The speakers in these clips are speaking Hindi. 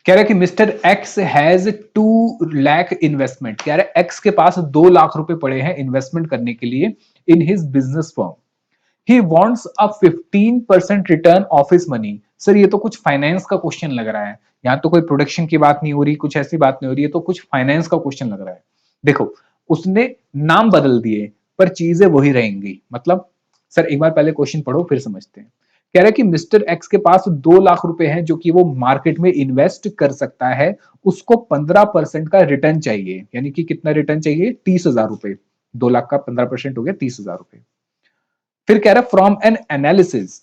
कह रहा है कि mister x has 2 lakh investment, कह रहा है एक्स के पास 2 लाख रुपए पड़े हैं इन्वेस्टमेंट करने के लिए in his business firm. He wants a 15% return of his money. Sir ये तो कुछ फाइनेंस का क्वेश्चन लग रहा है, यहाँ तो कोई प्रोडक्शन की बात नहीं हो रही, कुछ ऐसी बात नहीं हो रही है, तो कुछ फाइनेंस का क्वेश्चन लग रहा है। देखो, उसने नाम बदल दिए पर चीजें वही रहेंगी। मतलब सर एक बार पहले क्वेश्चन पढ़ो फिर समझते हैं। कह रहा है कि मिस्टर एक्स के पास 2 लाख रुपए हैं जो कि वो मार्केट में इन्वेस्ट कर सकता है, उसको 15% का रिटर्न चाहिए। यानी कि कितना रिटर्न चाहिए? 30,000 रुपए। 2 लाख का 15% हो गया 30,000 रुपए। फिर कह रहा है from N analysis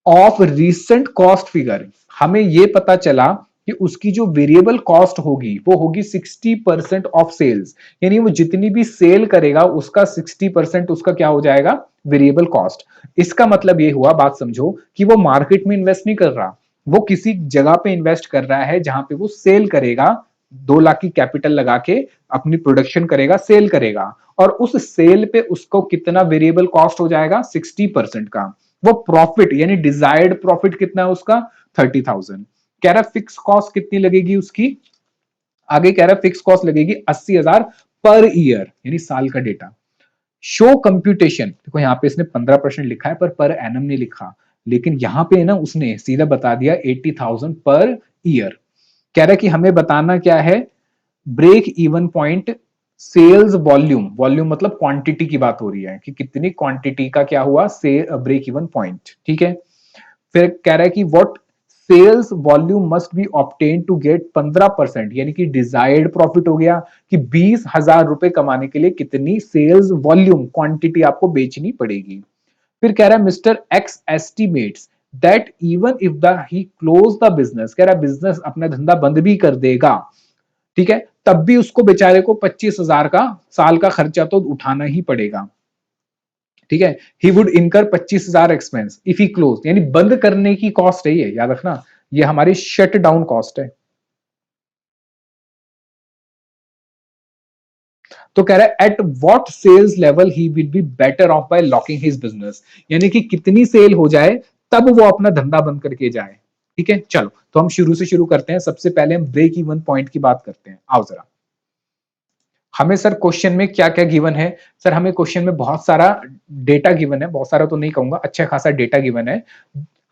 of recent cost figure, हमें यह पता चला कि उसकी जो वेरिएबल कॉस्ट होगी वो होगी 60% ऑफ सेल्स। यानी वो जितनी भी सेल करेगा उसका 60% उसका क्या हो जाएगा? Variable cost. इसका मतलब ये हुआ, बात समझो, कि वो मार्केट में इन्वेस्ट नहीं कर रहा, वो किसी जगह पे इन्वेस्ट कर रहा है जहां पे वो सेल करेगा। 2 लाख की कैपिटल लगा के अपनी प्रोडक्शन करेगा, सेल करेगा, और उस सेल पे उसको कितना वेरिएबल कॉस्ट हो जाएगा? 60% का। वो प्रॉफिट यानी डिजायर्ड प्रॉफिट कितना है उसका? 30,000। कह रहा फिक्स कॉस्ट कितनी लगेगी उसकी? आगे कह रहा फिक्स कॉस्ट लगेगी 80,000 पर ईयर, यानी साल का डेटा। शो कंप्यूटेशन, देखो यहां पे इसने 15% लिखा है पर एनम नहीं लिखा, लेकिन यहां पे ना उसने सीधा बता दिया 80,000 पर ईयर। कह रहा है कि हमें बताना क्या है? Break even point sales volume. Volume मतलब क्वांटिटी की बात हो रही है कि कितनी क्वांटिटी का क्या हुआ से ब्रेक इवन पॉइंट। ठीक है। फिर कह रहा है कि what sales volume must be obtain to get 15%, यानी कि डिजायर्ड प्रॉफिट हो गया कि 20,000 रुपए कमाने के लिए कितनी सेल्स वॉल्यूम क्वांटिटी आपको बेचनी पड़ेगी। फिर कह रहा है mister x estimates that even if the he close the business, कह रहा है बिजनेस अपना धंधा बंद भी कर देगा, ठीक है, तब भी उसको बेचारे को 25,000 का साल का खर्चा तो उठाना ही पड़ेगा। ठीक है। ही वुड इनकर 25,000 एक्सपेंस इफ ही क्लोज, यानी बंद करने की कॉस्ट है ये, याद रखना, ये हमारी शट डाउन कॉस्ट है। तो कह रहा है at what sales level he will be better off by locking his business, यानी कि कितनी सेल हो जाए तब वो अपना धंधा बंद करके जाए। ठीक है, चलो तो हम शुरू से शुरू करते हैं। सबसे पहले हम ब्रेक इवन पॉइंट की बात करते हैं। आओ जरा, हमें सर क्वेश्चन में क्या क्या गिवन है? सर हमें क्वेश्चन में बहुत सारा डेटा गिवन है, बहुत सारा तो नहीं कहूंगा, अच्छा खासा डेटा गिवन है।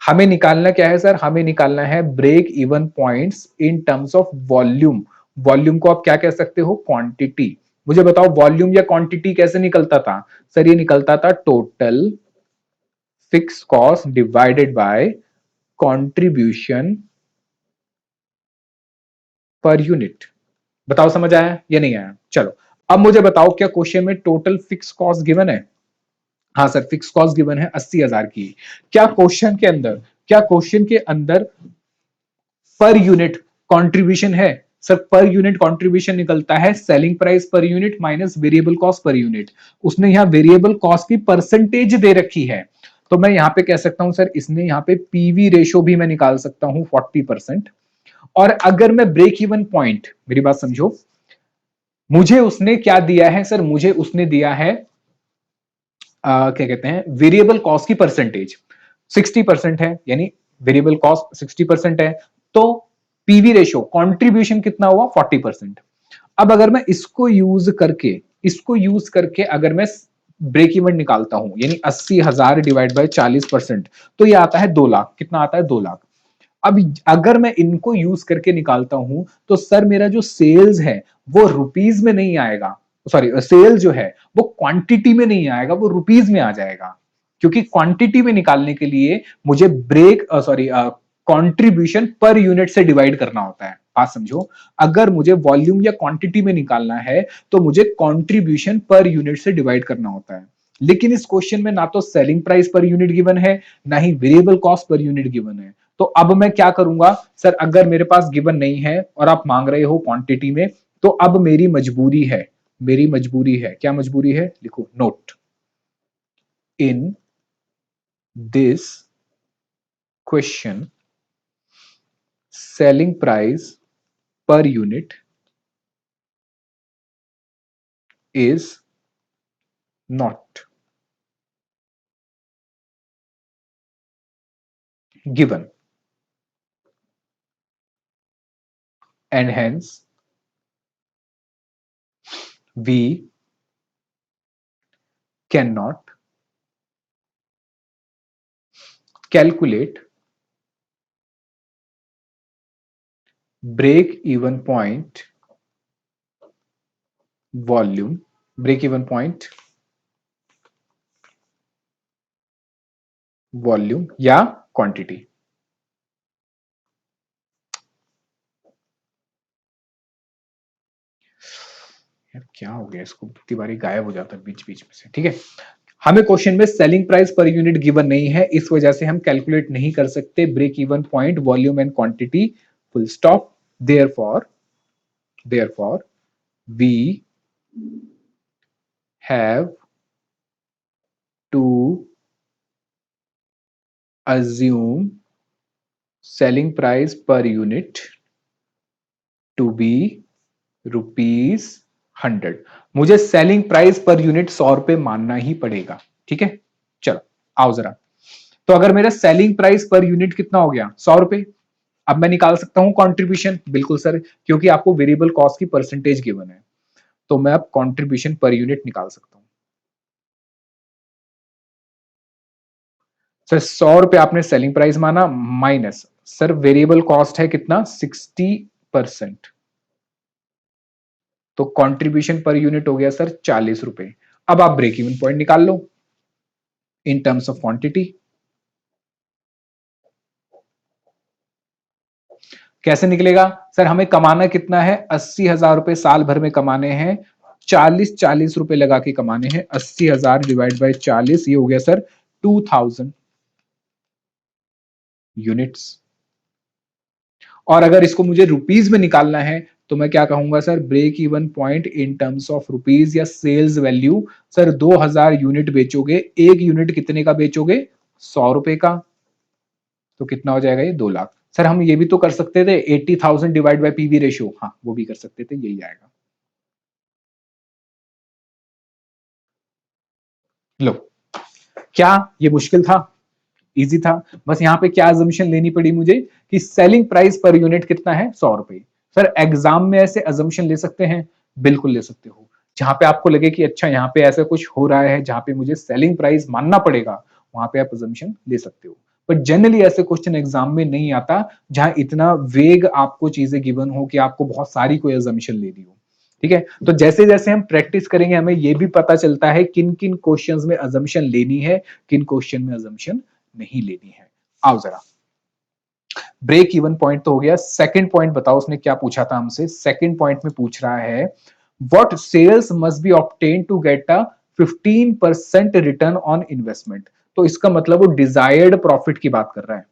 हमें निकालना क्या है सर? हमें निकालना है break even points in terms of volume. Volume को आप क्या कह सकते हो? क्वांटिटी। मुझे बताओ वॉल्यूम या क्वांटिटी कैसे निकलता था? सर ये निकलता था total fix cost divided by contribution per unit. बताओ समझ आया या नहीं आया? चलो अब मुझे बताओ, क्या क्वेश्चन में टोटल फिक्स कॉस्ट गिवन है? हाँ सर, फिक्स कॉस्ट गिवन है 80,000 की। क्या क्वेश्चन के अंदर, क्या क्वेश्चन के अंदर पर यूनिट कंट्रीब्यूशन है? सर पर यूनिट कंट्रीब्यूशन निकलता है selling price per unit minus variable cost per unit. उसने यहां वेरिएबल कॉस्ट की परसेंटेज दे रखी है, तो मैं यहां पे कह सकता हूं सर, इसने यहां पे पीवी रेशो भी मैं निकाल सकता हूं 40%। और अगर मैं ब्रेक इवन पॉइंट, मेरी बात समझो, मुझे उसने क्या दिया है सर? मुझे उसने दिया है क्या कहते हैं, वेरिएबल कॉस्ट की परसेंटेज 60% है, यानी वेरिएबल कॉस्ट 60% है, तो पीवी रेशियो कंट्रीब्यूशन कितना हुआ? 40%। अब अगर मैं इसको यूज करके अगर मैं ब्रेक इवन निकालता हूं, यानी 80,000 डिवाइड बाय 40%, तो ये आता है 2 लाख। कितना आता है? 2 लाख। अब अगर मैं इनको यूज करके निकालता हूं तो सर मेरा जो सेल्स है वो रुपीज में नहीं आएगा, सॉरी सेल जो है वो क्वांटिटी में नहीं आएगा, वो रुपीज में आ जाएगा। क्योंकि क्वांटिटी में निकालने के लिए मुझे break sorry contribution per unit से डिवाइड करना होता है। बात समझो, अगर मुझे वॉल्यूम या क्वांटिटी में निकालना है तो मुझे कंट्रीब्यूशन पर यूनिट से डिवाइड करना होता है। लेकिन इस क्वेश्चन में ना तो selling price per unit given है, ना ही variable cost per unit given है। तो अब मैं क्या करूंगा सर? अगर मेरे पास गिवन नहीं है और आप मांग रहे हो क्वांटिटी में, तो अब मेरी मजबूरी है, मेरी मजबूरी है, क्या मजबूरी है? लिखो note, in this question selling price per unit is not given. and hence we cannot calculate break even point volume, break even point volume या क्वांटिटी। यार क्या हो गया इसको, कितनी बारी गायब हो जाता है बीच बीच में से। ठीक है, हमें क्वेश्चन में selling price per unit given नहीं है, इस वजह से हम कैलकुलेट नहीं कर सकते break even point volume and quantity, full stop. Therefore we have to assume selling price per unit to be ₹100। मुझे सेलिंग प्राइस पर यूनिट 100 रुपए मानना ही पड़ेगा। ठीक है, चलो आओ जरा। तो अगर मेरा सेलिंग प्राइस पर यूनिट कितना हो गया, 100 रुपए। अब मैं निकाल सकता हूं कंट्रीब्यूशन, बिल्कुल सर, क्योंकि आपको वेरिएबल कॉस्ट की परसेंटेज गिवन है, तो मैं अब कंट्रीब्यूशन पर यूनिट निकाल सकता हूं। सर 100 रुपए आपने सेलिंग प्राइस माना, माइनस सर वेरिएबल कॉस्ट है कितना, 60%, तो कंट्रीब्यूशन पर यूनिट हो गया सर 40 रुपए। अब आप ब्रेक इवन पॉइंट निकाल लो इन टर्म्स ऑफ क्वांटिटी। कैसे निकलेगा सर, हमें कमाना कितना है, 80,000 रुपए साल भर में कमाने हैं, 40 रुपए लगा के कमाने हैं। 80,000 डिवाइड बाई 40, ये हो गया सर 2000 यूनिट्स। और अगर इसको मुझे रुपीज में निकालना है तो मैं क्या कहूंगा sir, break even point in terms of rupees या सेल्स वैल्यू। सर 2000 यूनिट बेचोगे, एक यूनिट कितने का बेचोगे, 100 रुपए का, तो कितना हो जाएगा ये, 2 लाख। सर हम ये भी तो कर सकते थे 80,000 डिवाइड बाय पीवी रेशियो, हाँ वो भी कर सकते थे, यही आएगा। लो, क्या ये मुश्किल था, इजी था। बस यहाँ पे क्या अजम्पशन लेनी पड़ी मुझे कि सेलिंग प्राइस पर यूनिट कितना है, 100 रुपए। सर एग्जाम में ऐसे अजम्पशन ले सकते हैं, बिल्कुल ले सकते हो। जहां पे आपको लगे कि अच्छा यहाँ पे ऐसा कुछ हो रहा है जहां पे मुझे सेलिंग प्राइस मानना पड़ेगा, वहां पे आप अजम्पशन ले सकते हो। बट जनरली ऐसे क्वेश्चन एग्जाम में नहीं आता जहां इतना वेग आपको चीजें गिवन हो कि आपको बहुत सारी कोई अजम्पशन लेनी हो। ठीक है, तो जैसे जैसे हम प्रैक्टिस करेंगे हमें ये भी पता चलता है किन किन क्वेश्चंस में अजम्पशन लेनी है, किन क्वेश्चन में अजम्पशन नहीं लेनी है। आओ जरा, ब्रेक इवन पॉइंट तो हो गया। सेकंड पॉइंट बताओ, उसने क्या पूछा था हमसे। सेकंड पॉइंट में पूछ रहा है what sales must be obtain to get a 15% return on investment. तो इसका मतलब वो डिजायर्ड प्रॉफिट की बात कर रहा है।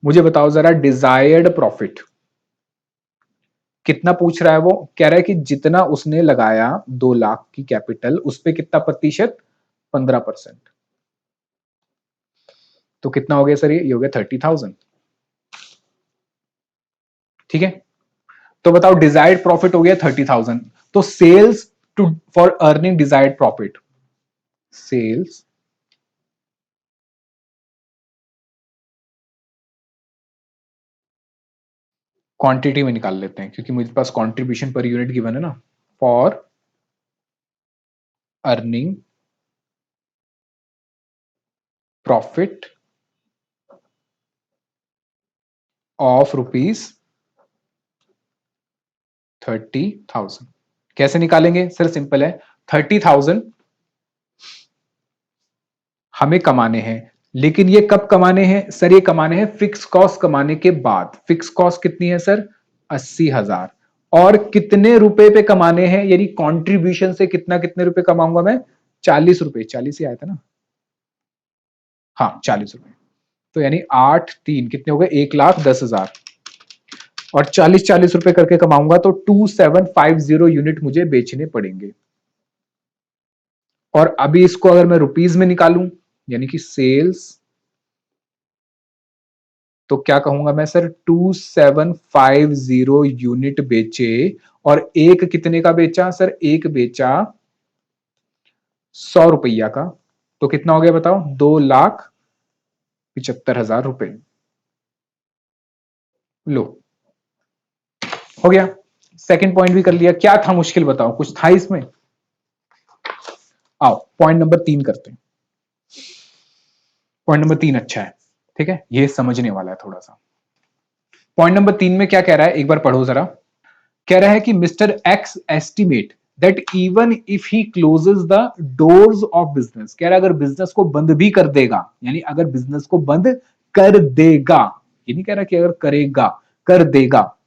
मुझे बताओ जरा, डिजायर्ड प्रॉफिट कितना पूछ रहा है। वो कह रहा है कि जितना उसने लगाया 2 लाख की कैपिटल, उस पर कितना प्रतिशत, 15%। तो कितना हो गया सर, ये हो गया 30,000। ठीक है, तो बताओ डिजायर्ड प्रॉफिट हो गया 30,000, तो sales to for earning desired profit, sales quantity में निकाल लेते हैं क्योंकि मुझे पास कंट्रीब्यूशन पर यूनिट गिवन है ना। For earning profit of ₹30,000। कैसे निकालेंगे सर, सिंपल है। 30,000 हमें कमाने हैं, लेकिन ये कब कमाने हैं सर, ये कमाने हैं फिक्स कॉस्ट कमाने के बाद। फिक्स कॉस्ट कितनी है सर, 80,000। और कितने रुपए पे कमाने हैं, यानी कंट्रीब्यूशन से कितना, कितने रुपए कमाऊंगा मैं, 40 रुपए। 40 ही आया था ना, हाँ 40 रुपए। तो यानी 8 3 कितने हो गए, 1,10,000। और 40 40 रुपए करके कमाऊंगा तो 2750 यूनिट मुझे बेचने पड़ेंगे। और अभी इसको अगर मैं रुपीज में निकालूं, यानी कि सेल्स, तो क्या कहूंगा मैं सर, 2750 यूनिट बेचे। और एक कितने का बेचा सर, एक बेचा 100 रुपया का, तो कितना हो गया बताओ, 2,75,000 रुपए। लो, हो गया, सेकंड पॉइंट भी कर लिया। क्या था मुश्किल बताओ, कुछ था इसमें? आओ पॉइंट नंबर 3 करते हैं। पॉइंट नंबर 3 अच्छा है, ठीक है, ये समझने वाला है थोड़ा सा। पॉइंट नंबर 3 में क्या कह रहा है, एक बार पढ़ो जरा। कह रहा है कि mister X estimate that even if he closes the doors of business, कह रहा है अगर बिजनेस को बंद भी कर देगा, यानी अगर बिजनेस को बंद कर देगा, ये नहीं कह रहा कि अगर करेगा, कर देगा,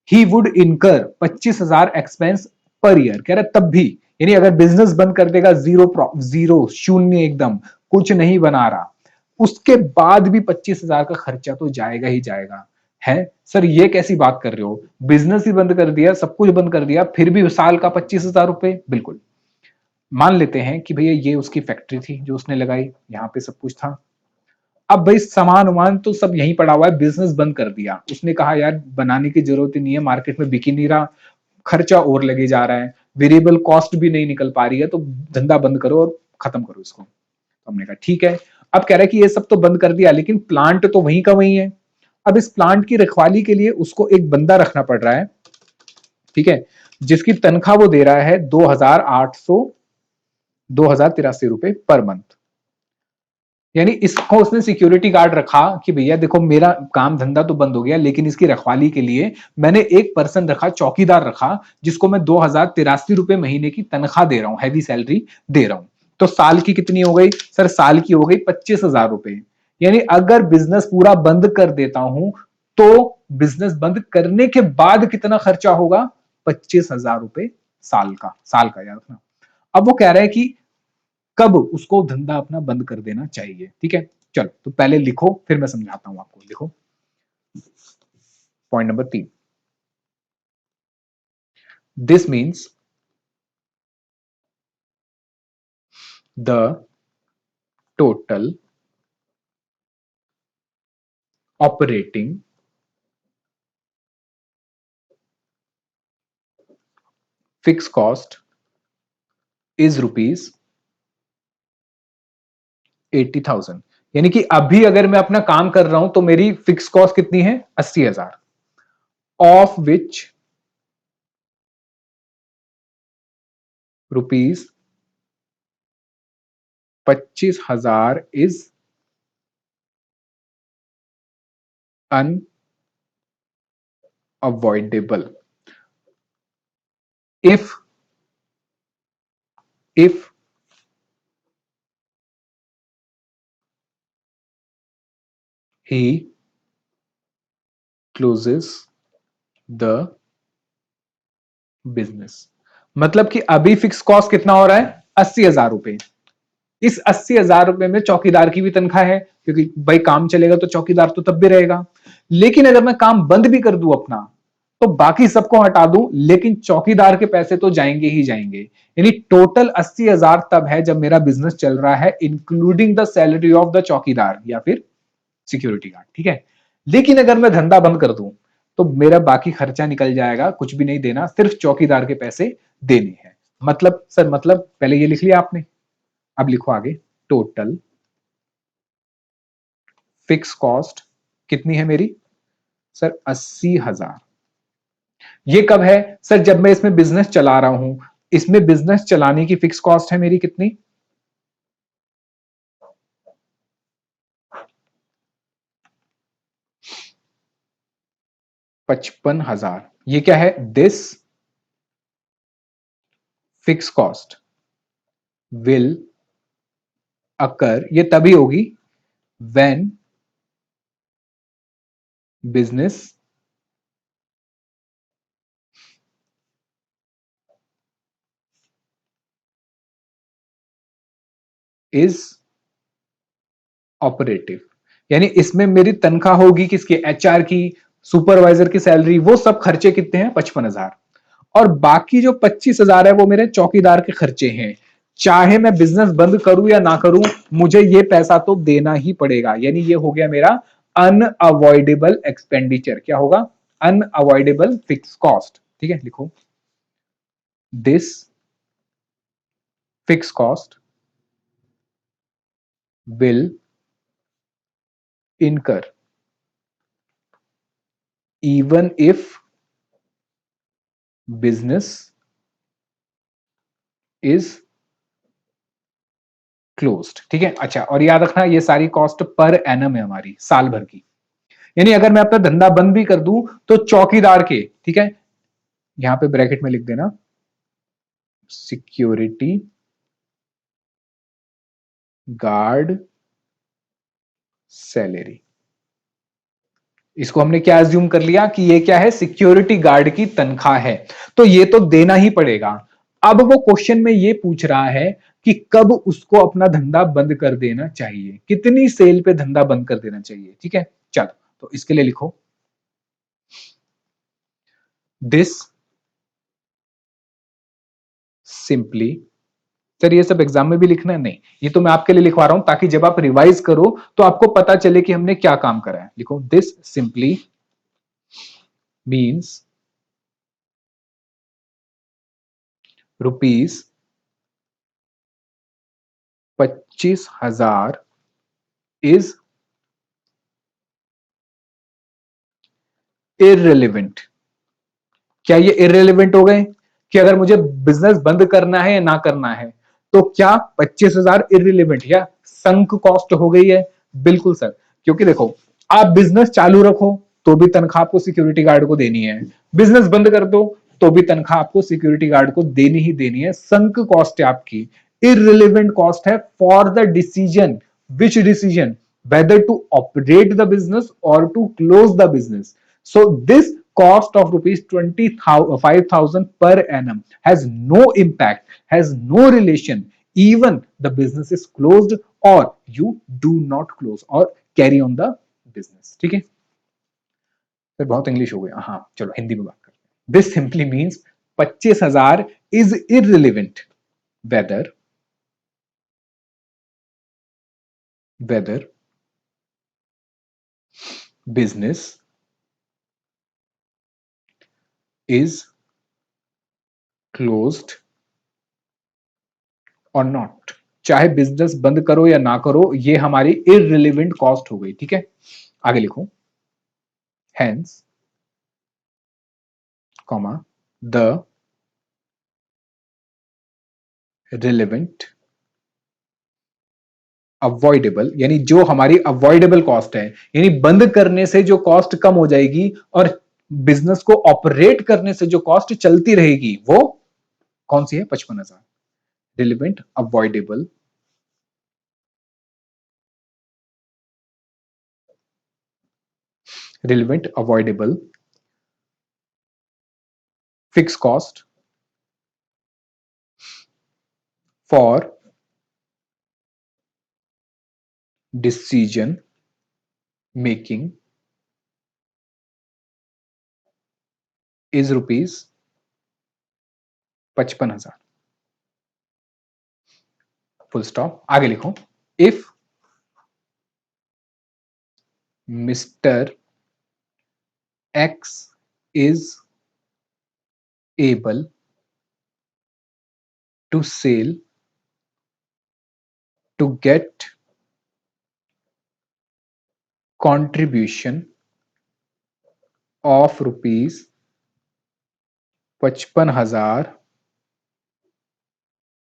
ही वुड इनकर 25,000 एक्सपेंस पर ईयर, कह रहा है तब भी, यानी अगर बिजनेस बंद कर देगा, जीरो शून्य एकदम, कुछ नहीं बना रहा, उसके बाद भी 25,000 का खर्चा तो जाएगा ही जाएगा। है सर, ये कैसी बात कर रहे हो, बिजनेस ही बंद कर दिया, सब कुछ बंद कर दिया, फिर भी साल का 25,000 रुपए? बिल्कुल। मान लेते हैं कि भैया ये उसकी फैक्ट्री थी जो उसने लगाई, यहां पे सब कुछ था। अब भाई सामान वामान तो सब यहीं पड़ा हुआ है, बिजनेस बंद कर दिया, उसने कहा यार बनाने की जरूरत ही नहीं है, मार्केट में बिक ही नहीं रहा, खर्चा और लगे जा रहा है, वेरिएबल कॉस्ट भी नहीं निकल पा रही है, तो धंधा बंद करो और खत्म करो इसको। तो हमने कहा ठीक है। अब कह रहा है कि ये सब तो बंद कर दिया, लेकिन प्लांट तो वहीं का वहीं है। अब इस प्लांट की रखवाली के लिए उसको एक बंदा रखना पड़ रहा है, ठीक है, जिसकी तनख्वाह वो दे रहा है 2,800 2,083 रुपए पर मंथ। यानी इसको उसने सिक्योरिटी गार्ड रखा कि भैया देखो मेरा काम धंधा तो बंद हो गया, लेकिन इसकी रखवाली के लिए मैंने एक पर्सन रखा, चौकीदार रखा, जिसको मैं 2,083 रुपए महीने की तनख्वाह दे रहा हूं, हैवी सैलरी दे रहा हूं। तो साल की कितनी हो गई सर? साल की हो गई 25,000 रुपए। यानी अगर बिजनेस पूरा बंद कर देता हूं तो बिजनेस बंद करने के बाद कितना खर्चा होगा? 25,000 रुपए साल का याद रखना। अब वो कह रहा है कि कब उसको धंधा अपना बंद कर देना चाहिए, ठीक है। चलो तो पहले लिखो, फिर मैं समझाता हूं आपको। लिखो point number 3, this means the total operating fix cost is ₹80,000। यानी कि अभी अगर मैं अपना काम कर रहा हूं तो मेरी फिक्स कॉस्ट कितनी है? 80,000, of which rupees 25,000 is unavoidable if if he closes the business. मतलब कि अभी फिक्स कॉस्ट कितना हो रहा है? 80,000 रुपए। इस 80,000 रुपए में चौकीदार की भी तनख्वाह है, क्योंकि भाई काम चलेगा तो चौकीदार तो तब भी रहेगा। लेकिन अगर मैं काम बंद भी कर दूं अपना, तो बाकी सबको हटा दूं, लेकिन चौकीदार के पैसे तो जाएंगे ही जाएंगे। यानी टोटल 80,000 तब है जब मेरा बिजनेस चल रहा है, including the salary of the चौकीदार या फिर सिक्योरिटी गार्ड, ठीक है। लेकिन अगर मैं धंधा बंद कर दूं तो मेरा बाकी खर्चा निकल जाएगा, कुछ भी नहीं देना, सिर्फ चौकीदार के पैसे देने हैं। मतलब सर, मतलब पहले ये लिख लिया आपने, अब लिखो आगे। टोटल फिक्स कॉस्ट कितनी है मेरी? सर 80,000। ये कब है सर? जब मैं इसमें बिजनेस चला रहा हूं। इसमें बिजनेस चलाने की फिक्स कॉस्ट है मेरी कितनी? 55,000। ये क्या है? This fix cost will occur, ये तभी होगी व्हेन बिजनेस इज ऑपरेटिव। यानी इसमें मेरी तनख्वाह होगी किसकी? एचआर की, सुपरवाइजर की सैलरी, वो सब खर्चे कितने हैं? 55,000। और बाकी जो 25,000 है वो मेरे चौकीदार के खर्चे हैं। चाहे मैं बिजनेस बंद करूं या ना करूं, मुझे ये पैसा तो देना ही पड़ेगा। यानी ये हो गया मेरा अनअवॉइडेबल एक्सपेंडिचर। क्या होगा? अनअवॉइडेबल फिक्स कॉस्ट, ठीक है। लिखो दिस फिक्स कॉस्ट विल इनकर even if business is closed. ठीक है, अच्छा, और याद रखना ये सारी कॉस्ट पर एनम है हमारी, साल भर की। यानी अगर मैं अपना धंधा बंद भी कर दूं तो चौकीदार के, ठीक है, यहां पे ब्रैकेट में लिख देना सिक्योरिटी गार्ड सैलरी। इसको हमने क्या एज्यूम कर लिया कि ये क्या है, सिक्योरिटी गार्ड की तनख्वाह है, तो ये तो देना ही पड़ेगा। अब वो क्वेश्चन में ये पूछ रहा है कि कब उसको अपना धंधा बंद कर देना चाहिए, कितनी सेल पे धंधा बंद कर देना चाहिए। ठीक है, चलो, तो इसके लिए लिखो दिस सिंपली। सर ये सब एग्जाम में भी लिखना है? नहीं, ये तो मैं आपके लिए लिखवा रहा हूं ताकि जब आप रिवाइज करो तो आपको पता चले कि हमने क्या काम करा है। लिखो this simply means rupees 25,000 is irrelevant. क्या ये इररिलेवेंट हो गए कि अगर मुझे बिजनेस बंद करना है या ना करना है, तो क्या 25,000 इररिलेवेंट या संक कॉस्ट हो गई है? बिल्कुल सर, क्योंकि देखो, आप बिजनेस चालू रखो तो भी तनख्वाह आपको सिक्योरिटी गार्ड को देनी है, बिजनेस बंद कर दो तो भी तनख्वाह आपको सिक्योरिटी गार्ड को देनी ही देनी है। संक कॉस्ट है आपकी, इररिलेवेंट कॉस्ट है for the decision, which decision, whether to operate the business or to close the business. So this cost of rupees 25,000 per annum has no impact, has no relation, even the business is closed or you do not close or carry on the business। ठीक है, फिर बहुत इंग्लिश हो गया, हाँ चलो हिंदी में बात करते हैं। This simply means 25,000 is irrelevant whether whether business is closed or not. चाहे बिजनेस बंद करो या ना करो, ये हमारी इररिलेवेंट कॉस्ट हो गई। ठीक है, आगे लिखो hence comma the relevant avoidable, यानी जो हमारी अवॉइडेबल कॉस्ट है, यानी बंद करने से जो कॉस्ट कम हो जाएगी और बिजनेस को ऑपरेट करने से जो कॉस्ट चलती रहेगी, वो कौन सी है? 55,000। Relevant avoidable relevant avoidable fix cost for decision making is rupees 55,000। Full stop, आगे लिखो if mister X is able to sell to get contribution of rupees 55,000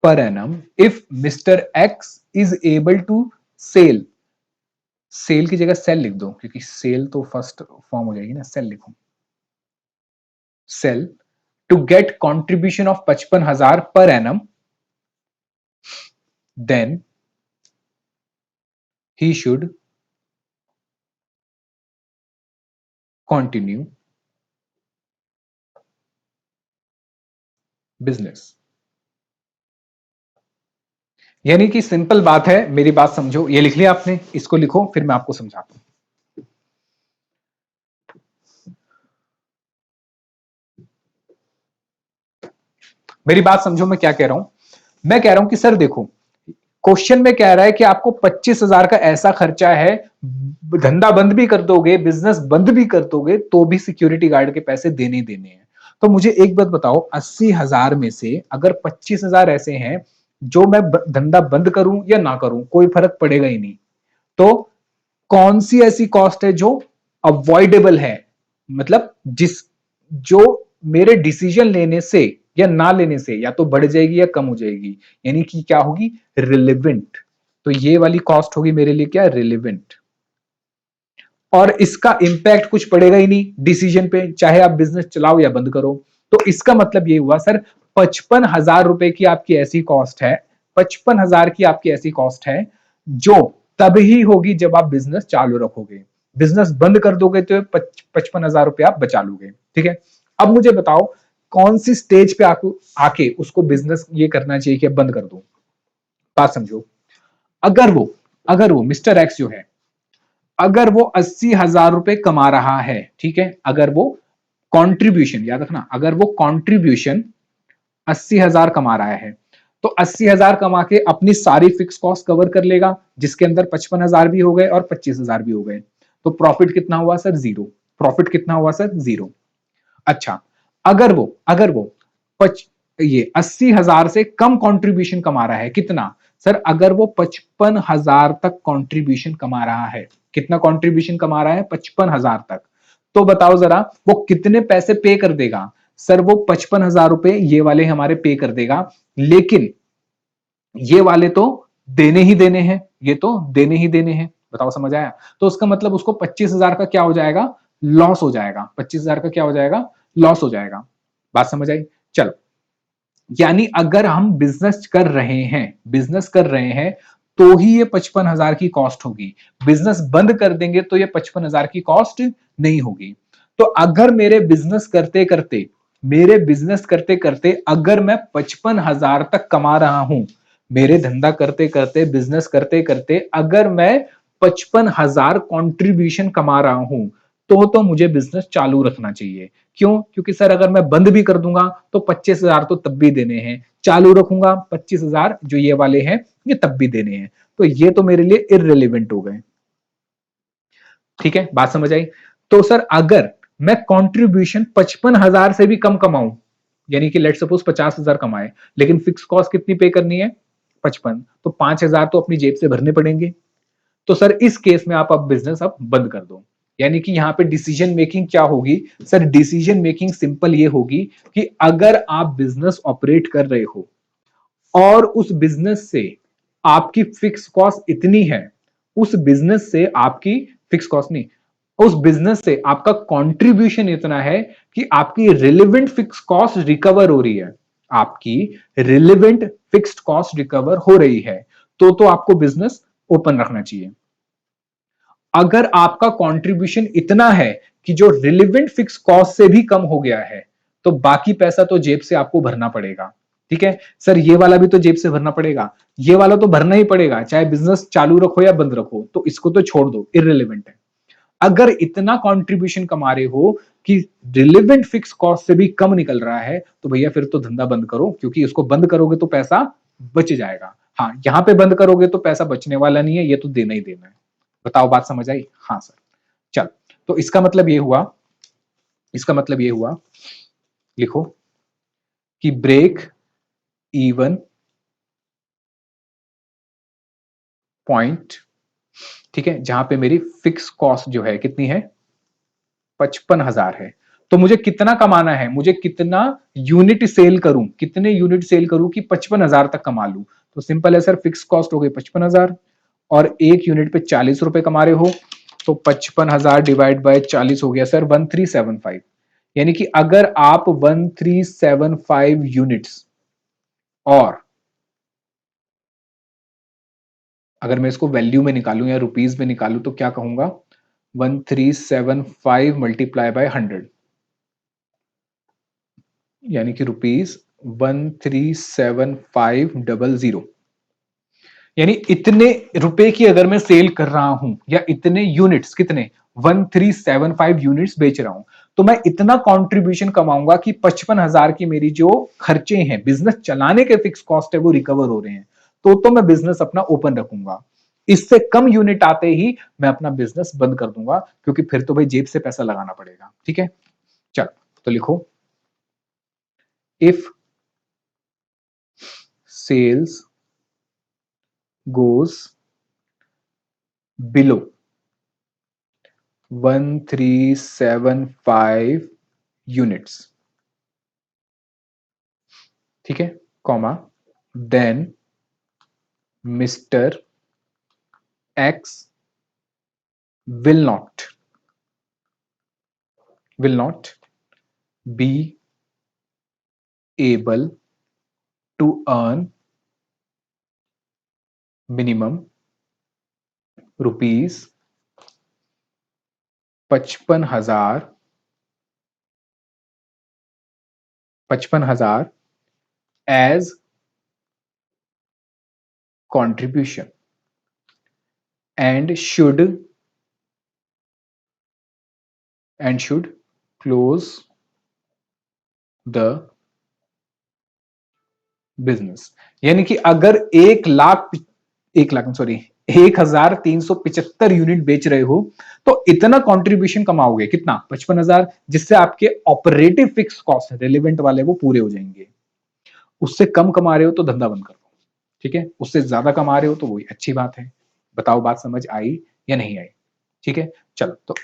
per annum if Mr. X is able to sell। Sale की जगह सेल लिख दो क्योंकि सेल तो फर्स्ट फॉर्म हो जाएगी ना, सेल लिखो sell to get contribution of 55,000 per annum, then he should continue business. यानी कि सिंपल बात है, मेरी बात समझो, ये लिख लिया आपने, इसको लिखो फिर मैं आपको समझाता हूं। मेरी बात समझो, मैं क्या कह रहा हूं। मैं कह रहा हूं कि सर देखो, क्वेश्चन में कह रहा है कि आपको 25,000 का ऐसा खर्चा है, धंधा बंद भी कर दोगे, बिजनेस बंद भी कर दोगे, तो भी सिक्योरिटी गार्ड के पैसे देने ही देने हैं। तो मुझे एक बात बताओ, 80,000 में से अगर 25,000 ऐसे हैं जो मैं धंधा बंद करूं या ना करूं कोई फर्क पड़ेगा ही नहीं, तो कौन सी ऐसी कॉस्ट है जो अवॉइडेबल है, मतलब जिस जो मेरे डिसीजन लेने से या ना लेने से या तो बढ़ जाएगी या कम हो जाएगी, यानी कि क्या होगी, रिलेवेंट। तो ये वाली कॉस्ट होगी मेरे लिए क्या, रिलेवेंट। और इसका इंपैक्ट कुछ पड़ेगा ही नहीं डिसीजन पे, चाहे आप बिजनेस चलाओ या बंद करो। तो इसका मतलब ये हुआ सर, 55,000 रुपए की आपकी ऐसी कॉस्ट है, 55,000 की आपकी ऐसी कॉस्ट है जो तभी होगी जब आप बिजनेस चालू रखोगे। बिजनेस बंद कर दोगे तो 55,000 रुपए आप बचा लोगे। ठीक है, अब मुझे बताओ कौन सी स्टेज पे आपको आके उसको बिजनेस ये करना चाहिए कि बंद कर दो। बात समझो, अगर वो अगर वो मिस्टर एक्स जो है, अगर वो 80,000 रुपए कमा रहा है, ठीक है, अगर वो कंट्रीब्यूशन, याद रखना, अगर वो कंट्रीब्यूशन 80,000 कमा रहा है, तो 80,000 कमा के अपनी सारी फिक्स कॉस्ट कवर कर लेगा, जिसके अंदर 55,000 भी हो गए और 25,000 भी हो गए। तो प्रॉफिट कितना हुआ सर, जीरो। प्रॉफिट कितना हुआ सर, जीरो। अच्छा, अगर वो पच ये 80,000 से कम कंट्रीब्यूशन कमा रहा है, कितना सर, अगर वो 55,000 तक कंट्रीब्यूशन कमा रहा है, कितना कंट्रीब्यूशन कमा रहा है, 55,000 तक, तो बताओ जरा वो कितने पैसे पे कर देगा। सर वो 55,000 रुपए ये वाले हमारे पे कर देगा, लेकिन ये वाले तो देने ही देने हैं, ये तो देने ही देने हैं। बताओ समझ आया। तो उसका मतलब उसको 25,000 का क्या हो जाएगा, लॉस हो जाएगा। 25,000 का क्या हो जाएगा, लॉस हो जाएगा। बात समझ आई। चलो, यानी अगर हम बिजनेस कर रहे हैं तो ही ये 55,000 की कॉस्ट होगी। बिजनेस बंद कर देंगे तो ये 55,000 की कॉस्ट नहीं होगी। तो अगर मेरे बिजनेस करते करते अगर मैं 55,000 तक कमा रहा हूं, मेरे धंधा करते करते, बिजनेस करते करते अगर मैं 55,000 कॉन्ट्रीब्यूशन कमा रहा हूं, तो मुझे बिजनेस चालू रखना चाहिए। क्यों, क्योंकि सर अगर मैं बंद भी कर दूंगा तो 25,000 तो तब भी देने हैं, चालू रखूंगा 25,000 जो ये वाले हैं ये तब भी देने हैं। तो ये तो मेरे लिए इररिलेवेंट हो गए। ठीक है, बात समझ आई। तो सर अगर मैं कंट्रीब्यूशन 55,000 से भी कम कमाऊं, यानी कि लेट सपोज 50,000 कमाए, लेकिन फिक्स कॉस्ट कितनी पे करनी है, 55, तो 5,000 तो अपनी जेब से भरने पड़ेंगे। तो सर इस केस में आप अब बिजनेस अब बंद कर दो। यानी कि यहां पे डिसीजन मेकिंग क्या होगी, सर डिसीजन मेकिंग सिंपल ये होगी कि अगर आप बिजनेस ऑपरेट कर रहे हो और उस बिजनेस से आपकी फिक्स कॉस्ट इतनी है, उस बिजनेस से आपकी फिक्स कॉस्ट नहीं, उस बिजनेस से आपका कंट्रीब्यूशन इतना है कि आपकी रिलेवेंट फिक्स कॉस्ट रिकवर हो रही है, आपकी रिलेवेंट फिक्स्ड कॉस्ट रिकवर हो रही है, तो आपको बिजनेस ओपन रखना चाहिए। अगर आपका कंट्रीब्यूशन इतना है कि जो रिलेवेंट फिक्स कॉस्ट से भी कम हो गया है, तो बाकी पैसा तो जेब से आपको भरना पड़ेगा। ठीक है सर, ये वाला भी तो जेब से भरना पड़ेगा, ये वाला तो भरना ही पड़ेगा, चाहे बिजनेस चालू रखो या बंद रखो, तो इसको तो छोड़ दो, इररिलेवेंट है। अगर इतना कंट्रीब्यूशन कमा रहे हो कि रिलेवेंट फिक्स कॉस्ट से भी कम निकल रहा है, तो भैया फिर तो धंधा बंद करो, क्योंकि इसको बंद करोगे तो पैसा बच जाएगा। हाँ, यहां पे बंद करोगे तो पैसा बचने वाला नहीं है, ये तो देना ही देना है। बताओ बात समझ आई। हाँ सर। चल, तो इसका मतलब ये हुआ, लिखो कि ब्रेक इवन पॉइंट, ठीक है, जहां पे मेरी फिक्स कॉस्ट जो है कितनी है, 55,000 है। तो मुझे कितना कमाना है, मुझे कितना यूनिट सेल करूं, कितने यूनिट सेल करूं कि 55,000 तक कमा लूं। तो सिंपल है सर, फिक्स कॉस्ट हो गई 55,000 और एक यूनिट पे 40 रुपए कमा रहे हो, तो 55,000 डिवाइड बाय 40 हो गया सर 1375। यानी कि अगर आप 1375 यूनिट्स, और अगर मैं इसको वैल्यू में निकालूं या रुपीज में निकालूं तो क्या कहूंगा, 1375 मल्टीप्लाई बाय 100, यानी कि रुपीज 137500। यानी इतने रुपए की अगर मैं सेल कर रहा हूं, या इतने यूनिट्स, कितने 1375 यूनिट्स बेच रहा हूं, तो मैं इतना कंट्रीब्यूशन कमाऊंगा कि 55,000 की मेरी जो खर्चे हैं, बिजनेस चलाने के फिक्स कॉस्ट है, वो रिकवर हो रहे हैं। तो मैं बिजनेस अपना ओपन रखूंगा। इससे कम यूनिट आते ही मैं अपना बिजनेस बंद कर दूंगा, क्योंकि फिर तो भाई जेब से पैसा लगाना पड़ेगा। ठीक है, चलो, तो लिखो, if sales goes below 1375 units, ठीक है, comma, then mister X will not be able to earn minimum rupees 55,000 as contribution and should close the business. यानी कि अगर 1,375 यूनिट बेच रहे हो तो इतना कंट्रीब्यूशन कमाओगे, कितना, 55,000, जिससे आपके ऑपरेटिव फिक्स कॉस्ट रेलिवेंट वाले वो पूरे हो जाएंगे। उससे कम कमा रहे हो तो धंधा बंद कर दो, ठीक है, उससे ज्यादा कमा रहे हो तो वही अच्छी बात है। बताओ बात समझ आई या नहीं आई? ठीक है, चलो तो